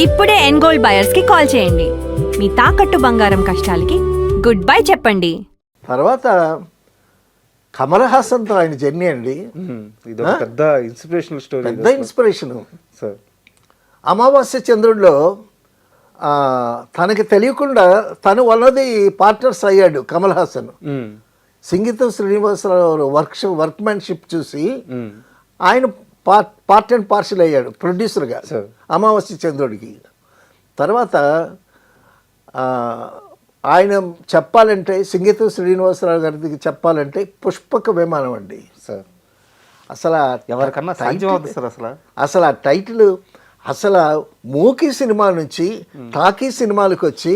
ఇప్పుడే ఎన్గోల్డ్ బయర్స్ కి కాల్ చేయండి. మీ తాకట్టు బంగారం కష్టాలకి గుడ్ బై చెప్పండి. తర్వాత కమల్ హాసన్తో ఆయన జర్నీ అండి, ఇది ఒక పెద్ద ఇన్స్పిరేషనల్ స్టోరీ, పెద్ద ఇన్స్పిరేషన్. సార్ అమావాస్య చంద్రుడిలో తనకి తెలియకుండా తను వాళ్ళది పార్ట్నర్స్ అయ్యాడు కమల్ హాసన్. సంగీతం శ్రీనివాసరావు వర్క్మెన్షిప్ చూసి ఆయన పార్ట్ అండ్ పార్సల్ అయ్యాడు ప్రొడ్యూసర్గా అమావాస్య చంద్రుడికి. తర్వాత ఆయన చెప్పాలంటే సంగీతం శ్రీనివాసరావు గారికి చెప్పాలంటే పుష్పక విమానం అండి సార్. అసలు ఎవరికన్నా సాధ్యం అవుతుంది సార్. అసలు ఆ టైటిల్ అసలు మూకీ సినిమా నుంచి టాకీ సినిమాలకు వచ్చి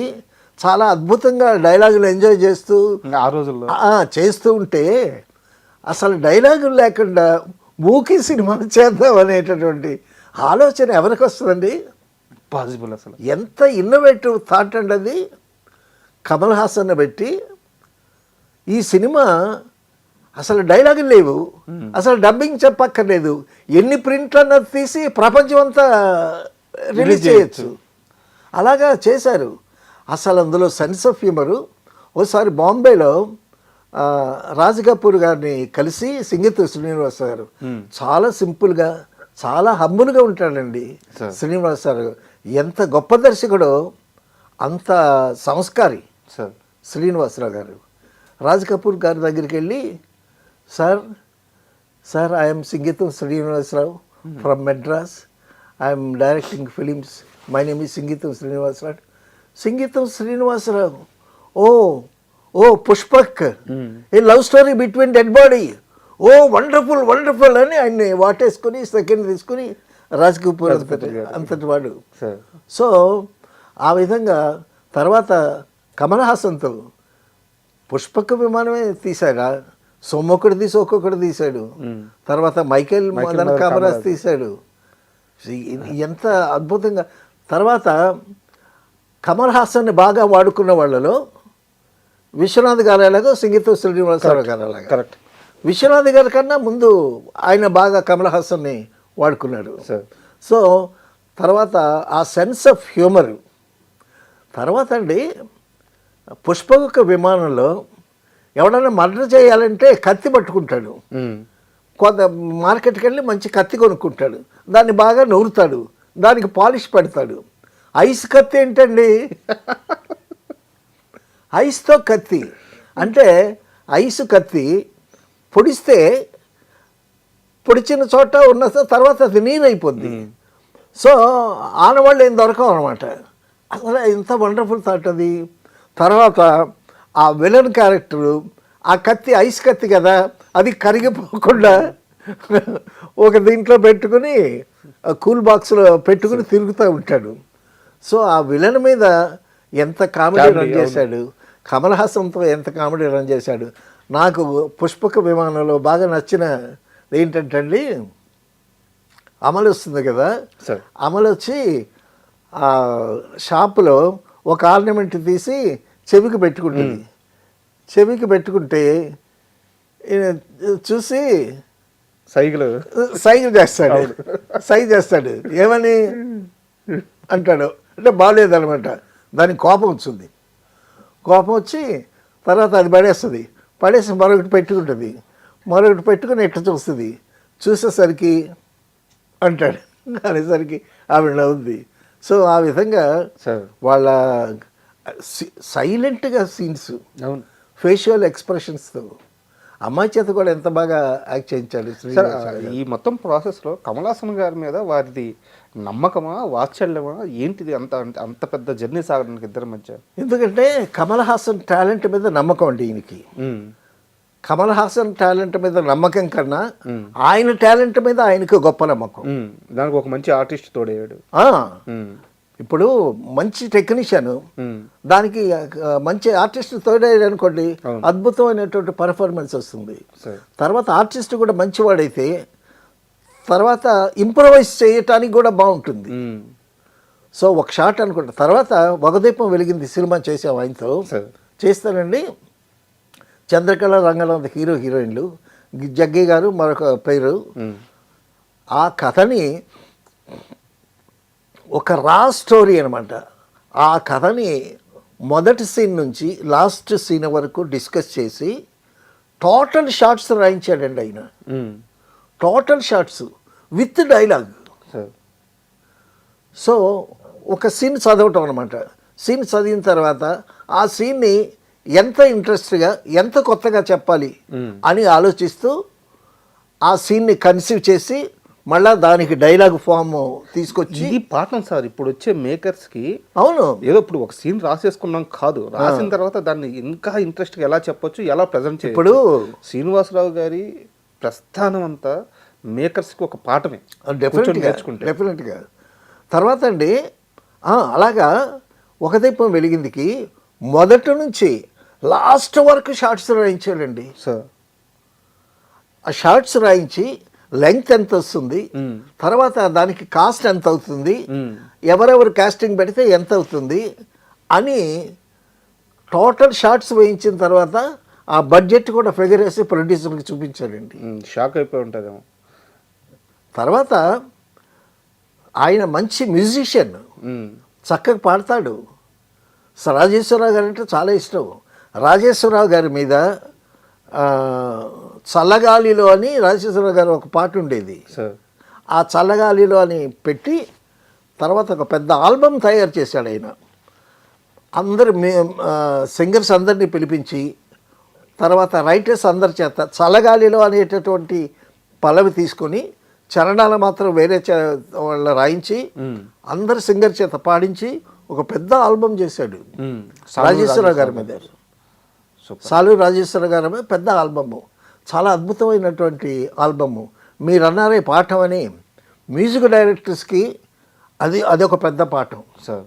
చాలా అద్భుతంగా డైలాగులు ఎంజాయ్ చేస్తూ ఆ రోజుల్లో చేస్తూ ఉంటే అసలు డైలాగులు లేకుండా మూకీ సినిమా చేద్దాం అనేటటువంటి ఆలోచన ఎవరికి వస్తుందండి? పాసిబుల్ అసలు ఎంత ఇన్నోవేటివ్ థాట్ అండి అది. కమల్ హాసన్ పెట్టి ఈ సినిమా అసలు డైలాగులు లేవు, అసలు డబ్బింగ్ చెప్పక్కర్లేదు, ఎన్ని ప్రింట్లు అన్నది తీసి ప్రపంచం అంతా రిలీజ్ చేయొచ్చు, అలాగా చేశారు. అసలు అందులో సెన్స్ ఆఫ్ హ్యూమరు. ఒకసారి బాంబేలో రాజ్ కపూర్ గారిని కలిసి సంగీత శ్రీనివాస గారు చాలా సింపుల్గా చాలా హంబుల్గా ఉంటాడండి శ్రీనివాస గారు. ఎంత గొప్ప దర్శకుడో అంత సంస్కారి శ్రీనివాసరావు గారు. రాజ్ కపూర్ గారి దగ్గరికి వెళ్ళి, sir I'm Singeetam Srinivasarao from Madras, I'm directing films, my name is Singeetam Srinivasarao. Singeetam Srinivasarao, oh Pushpak, a love story between dead body, oh wonderful అని ఆయన్ని వాటేసుకొని సెకండ్ తీసుకుని రాజ్ కపూర్ అంతటి వాడు. సో ఆ విధంగా తర్వాత కమల్ హాసన్తో పుష్పక విమానమే తీశాడా, సొమ్మొక్కడు తీసి ఒక్కొక్కడు తీశాడు. తర్వాత మైకేల్ మదన్ కామరాజ్ తీశాడు. ఎంత అద్భుతంగా. తర్వాత కమల్ హాసన్ని బాగా వాడుకున్న వాళ్ళలో విశ్వనాథ్ గారు ఎలాగో సంగీత శ్రీనివాసరావు గారు అలాగా. కరెక్ట్. విశ్వనాథ్ గారి కన్నా ముందు ఆయన బాగా కమల్ హాసన్ని వాడుకున్నాడు. సో తర్వాత ఆ సెన్స్ ఆఫ్ హ్యూమర్. తర్వాత అండి పుష్పక విమానంలో ఎవడన్నా మర్డర్ చేయాలంటే కత్తి పట్టుకుంటాడు, కొంత మార్కెట్కి వెళ్ళి మంచి కత్తి కొనుక్కుంటాడు, దాన్ని బాగా నూరుతాడు, దానికి పాలిష్ పెడతాడు. ఐస్ కత్తి ఏంటండి? ఐస్తో కత్తి అంటే ఐస్ కత్తి పొడిస్తే పొడిచిన చోట ఉన్న తర్వాత అది నీరు అయిపోద్ది. సో ఆనవాళ్ళు ఏం దొరకవు అనమాట. అసలు ఎంత వండర్ఫుల్ థాట్ అది. తర్వాత ఆ విలన్ క్యారెక్టరు ఆ కత్తి ఐస్ కత్తి కదా, అది కరిగిపోకుండా ఒక దీంట్లో పెట్టుకుని కూల్ బాక్స్లో పెట్టుకుని తిరుగుతూ ఉంటాడు. సో ఆ విలన్ మీద ఎంత కామెడీ రన్ చేశాడు, కమల్ హాసన్తో ఎంత కామెడీ రన్ చేశాడు. నాకు పుష్పక విమానంలో బాగా నచ్చిన ఏంటంటే అండి, అమలు వస్తుంది కదా, అమలు వచ్చి ఆ షాపులో ఒక ఆర్నమెంట్ తీసి చెవికి పెట్టుకుంటుంది. చెవికి పెట్టుకుంటే చూసి సైకిల్ చేస్తాడు. ఏమని అంటాడు అంటే బాగాలేదనమాట. దానికి కోపం వచ్చింది. కోపం వచ్చి తర్వాత అది పడేసి మరొకటి పెట్టుకుంటుంది. మరొకటి పెట్టుకుని ఎట్లా చూస్తుంది. చూసేసరికి అంటాడు, అనేసరికి ఆవిడ నవ్వుంది. సో ఆ విధంగా వాళ్ళ సైలెంట్గా సీన్స్, ఫేషియల్ ఎక్స్ప్రెషన్స్తో అమ్మాయి చేత కూడా ఎంత బాగా యాక్ట్ చేయించాడు. ఈ మొత్తం ప్రాసెస్లో కమల్ హాసన్ గారి మీద వారిది నమ్మకమా వాత్సల్యమా ఏంటిది? అంత పెద్ద జర్నీ సాగడానికి ఇద్దరి మధ్య. ఎందుకంటే కమల్ హాసన్ టాలెంట్ మీద నమ్మకం అండి ఈయనకి. కమల్ హాసన్ టాలెంట్ మీద నమ్మకం కన్నా ఆయన టాలెంట్ మీద ఆయనకు గొప్ప నమ్మకం. దానికి ఒక మంచి ఆర్టిస్ట్ తోడయ్యాడు. ఇప్పుడు మంచి టెక్నీషియన్, దానికి మంచి ఆర్టిస్ట్ తోడయ్యాడు అనుకోండి, అద్భుతమైనటువంటి పర్ఫార్మెన్స్ వస్తుంది. తర్వాత ఆర్టిస్ట్ కూడా మంచివాడైతే తర్వాత ఇంప్రవైజ్ చేయటానికి కూడా బాగుంటుంది. సో ఒక షాట్ అనుకుంటా. తర్వాత వగదీపం వెలిగింది సినిమా చేసాం ఆయనతో. చేస్తానండి చంద్రకళ, రంగనాథ్ హీరోయిన్లు, జగ్గి గారు మరొక పేరు. ఆ కథని ఒక రా స్టోరీ అనమాట. ఆ కథని మొదటి సీన్ నుంచి లాస్ట్ సీన్ వరకు డిస్కస్ చేసి టోటల్ షార్ట్స్ రాయించాడండి ఆయన. Total shots with dialogue. Sir so ఒక సీన్ చదవటం అనమాట. సీన్ చదివిన తర్వాత ఆ సీన్ని ఎంత ఇంట్రెస్ట్గా ఎంత కొత్తగా చెప్పాలి అని ఆలోచిస్తూ ఆ సీన్ని కన్సీవ్ చేసి మళ్ళా దానికి డైలాగ్ ఫామ్ తీసుకొచ్చి ఇది పాఠం సార్ ఇప్పుడు వచ్చే మేకర్స్కి. అవును, ఏదో ఇప్పుడు ఒక సీన్ రాసేసుకున్నాం కాదు, రాసిన తర్వాత దాన్ని ఇంకా ఇంట్రెస్ట్గా ఎలా చెప్పొచ్చు, ఎలా ప్రజెంట్ చేయొచ్చు. ఇప్పుడు శ్రీనివాసరావు గారి ప్రస్థానం అంతా మేకర్స్కి ఒక పాఠమే. డెఫినెట్గా. తర్వాత అండి అలాగా ఒక దీపం వెలిగిందికి మొదటి నుంచి లాస్ట్ వరకు షార్ట్స్ రాయించాడండి సార్. ఆ షార్ట్స్ రాయించి లెంగ్త్ ఎంత వస్తుంది, తర్వాత దానికి కాస్ట్ ఎంత అవుతుంది, ఎవరెవరు కాస్టింగ్ పెడితే ఎంత అవుతుంది అని టోటల్ షార్ట్స్ వేయించిన తర్వాత ఆ బడ్జెట్ కూడా ఫిగర్ వేసి ప్రొడ్యూసర్కి చూపించాడండి. షాక్ అయిపోయి ఉంటుందేమో. తర్వాత ఆయన మంచి మ్యూజిషియన్, చక్కగా పాడతాడు. రాజేశ్వరరావు గారు అంటే చాలా ఇష్టం. రాజేశ్వరరావు గారి మీద చల్లగాలిలో అని రాజేశ్వరరావు గారు ఒక పాట ఉండేది. ఆ చల్లగాలిలో అని పెట్టి తర్వాత ఒక పెద్ద ఆల్బమ్ తయారు చేశాడు ఆయన. అందరు సింగర్స్ అందరినీ పిలిపించి తర్వాత రైటర్స్ అందరి చేత చల్లగాలిలో అనేటటువంటి పల్లవి తీసుకొని చరణాలు మాత్రం వేరే వాళ్ళ రాయించి అందరు సింగర్ చేత పాడించి ఒక పెద్ద ఆల్బమ్ చేశాడు రాజేశ్వరరావు గారి మీద. సాలు రాజేశ్వర గారి మీద పెద్ద ఆల్బము, చాలా అద్భుతమైనటువంటి ఆల్బము. మీరు అన్నారే పాఠం అని, మ్యూజిక్ డైరెక్టర్స్కి అదొక పెద్ద పాఠం సార్.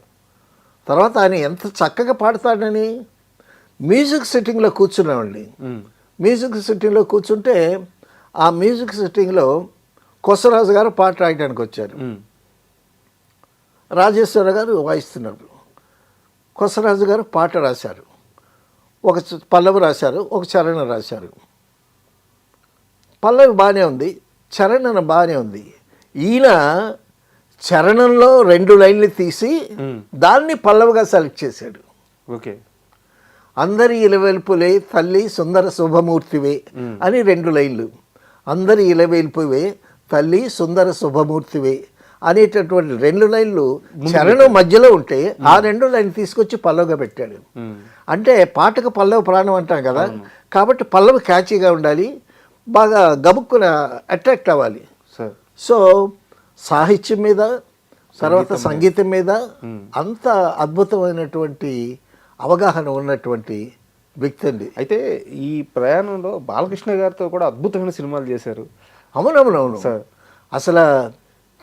తర్వాత ఆయన ఎంత చక్కగా పాడతాడని మ్యూజిక్ సిట్టింగ్లో కూర్చున్నామండి. మ్యూజిక్ సిట్టింగ్లో కూర్చుంటే ఆ మ్యూజిక్ సిట్టింగ్లో కొసరాజు గారు పాట రాయడానికి వచ్చారు. రాజేశ్వర గారు వాయిస్తున్నారు. కొసరాజు గారు పాట రాశారు, ఒక పల్లవి రాశారు, ఒక చరణం రాశారు. పల్లవి బాగానే ఉంది, చరణం బాగానే ఉంది. ఈయన చరణంలో 2 లైన్లు తీసి దాన్ని పల్లవిగా సెలెక్ట్ చేశాడు. ఓకే. అందరి ఇలవెల్పులే తల్లి సుందర శుభమూర్తివే అని 2 లైన్లు. అందరి ఇలవెల్పువే తల్లి సుందర శుభమూర్తివే అనేటటువంటి 2 లైన్లు చరణం మధ్యలో ఉంటే ఆ 2 లైన్లు తీసుకొచ్చి పల్లవిగా పెట్టాడు. అంటే పాటకు పల్లవి ప్రాణం అంటాం కదా, కాబట్టి పల్లవి క్యాచీగా ఉండాలి, బాగా గబుక్కున అట్రాక్ట్ అవ్వాలి. సో సాహిత్యం మీద తర్వాత సంగీతం మీద అంత అద్భుతమైనటువంటి అవగాహన ఉన్నటువంటి వ్యక్తి అండి. అయితే ఈ ప్రయాణంలో బాలకృష్ణ గారితో కూడా అద్భుతమైన సినిమాలు చేశారు. అవునవునవును సార్. అసలు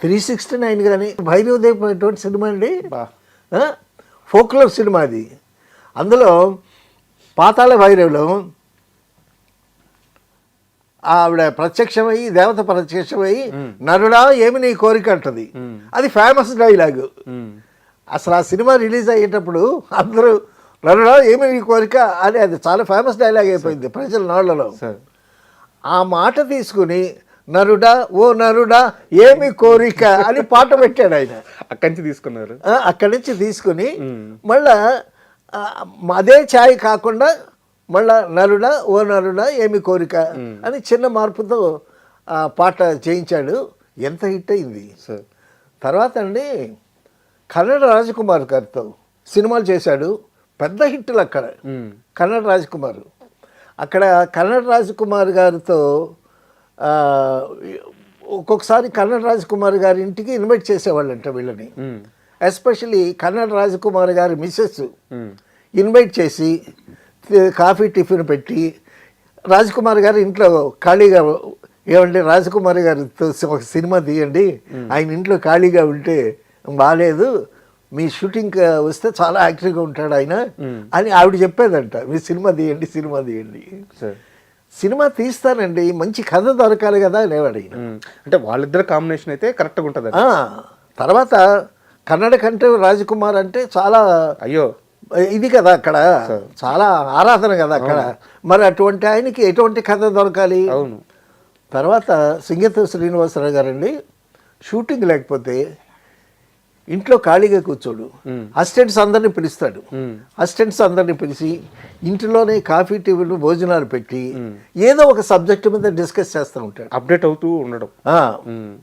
369 కానీ భైరవదేవ్ అటువంటి సినిమా అండి, ఫోక్లోర్ సినిమా అది. అందులో పాతాళ భైరవులో ఆవిడ ప్రత్యక్షమై, దేవత ప్రత్యక్షమై నరుడా ఏమి నీ కోరిక అంటది. అది ఫేమస్ డైలాగు. అసలు ఆ సినిమా రిలీజ్ అయ్యేటప్పుడు అందరూ నరుడా ఏమి నీ కోరిక అని, అది చాలా ఫేమస్ డైలాగ్ అయిపోయింది ప్రజల నోళ్లలో. ఆ మాట తీసుకుని నరుడా ఓ నరుడా ఏమి కోరిక అని పాట పెట్టాడు ఆయన. అక్కడి నుంచి తీసుకున్నారు. అక్కడి నుంచి తీసుకుని మళ్ళా అదే ఛాయ్ కాకుండా మళ్ళా నరుడా ఓ నరుడా ఏమి కోరిక అని చిన్న మార్పుతో పాట చేయించాడు. ఎంత హిట్ అయింది. తర్వాత అండి కన్నడ రాజకుమార్ గారితో సినిమాలు చేశాడు, పెద్ద హిట్లు అక్కడ. కన్నడ రాజకుమార్ అక్కడ కన్నడ రాజకుమార్ గారితో ఒక్కొక్కసారి కన్నడ రాజకుమార్ గారి ఇంటికి ఇన్వైట్ చేసేవాళ్ళంట వీళ్ళని. ఎస్పెషలీ కన్నడ రాజకుమార్ గారి మిస్సెస్ ఇన్వైట్ చేసి కాఫీ టిఫిన్ పెట్టి రాజకుమార్ గారి ఇంట్లో ఖాళీగా, ఏమంటే రాజకుమార్ గారితో ఒక సినిమా తీయండి, ఆయన ఇంట్లో ఖాళీగా ఉంటే బాగాలేదు, మీ షూటింగ్ వస్తే చాలా యాక్టివ్గా ఉంటాడు ఆయన అని ఆవిడ చెప్పేదంట. మీ సినిమా తీయండి, సినిమా తీయండి. సినిమా తీస్తానండి, మంచి కథ దొరకాలి కదా లేవాడు ఆయన. అంటే వాళ్ళిద్దరు కాంబినేషన్ అయితే కరెక్ట్గా ఉంటుంది. తర్వాత కన్నడ కంటే రాజకుమార్ అంటే చాలా అయ్యో ఇది కదా, అక్కడ చాలా ఆరాధన కదా అక్కడ. మరి అటువంటి ఆయనకి ఎటువంటి కథ దొరకాలి. అవును. తర్వాత సింగీతం శ్రీనివాసరావు గారండి షూటింగ్ లేకపోతే ఇంట్లో ఖాళీగా కూర్చోడు, అసిస్టెంట్స్ అందరినీ పిలుస్తాడు. అసిస్టెంట్స్ అందరినీ పిలిచి ఇంటిలోనే కాఫీ టీవీలు భోజనాలు పెట్టి ఏదో ఒక సబ్జెక్ట్ మీద డిస్కస్ చేస్తూ ఉంటాడు. అప్డేట్ అవుతూ ఉండడం. ఆ,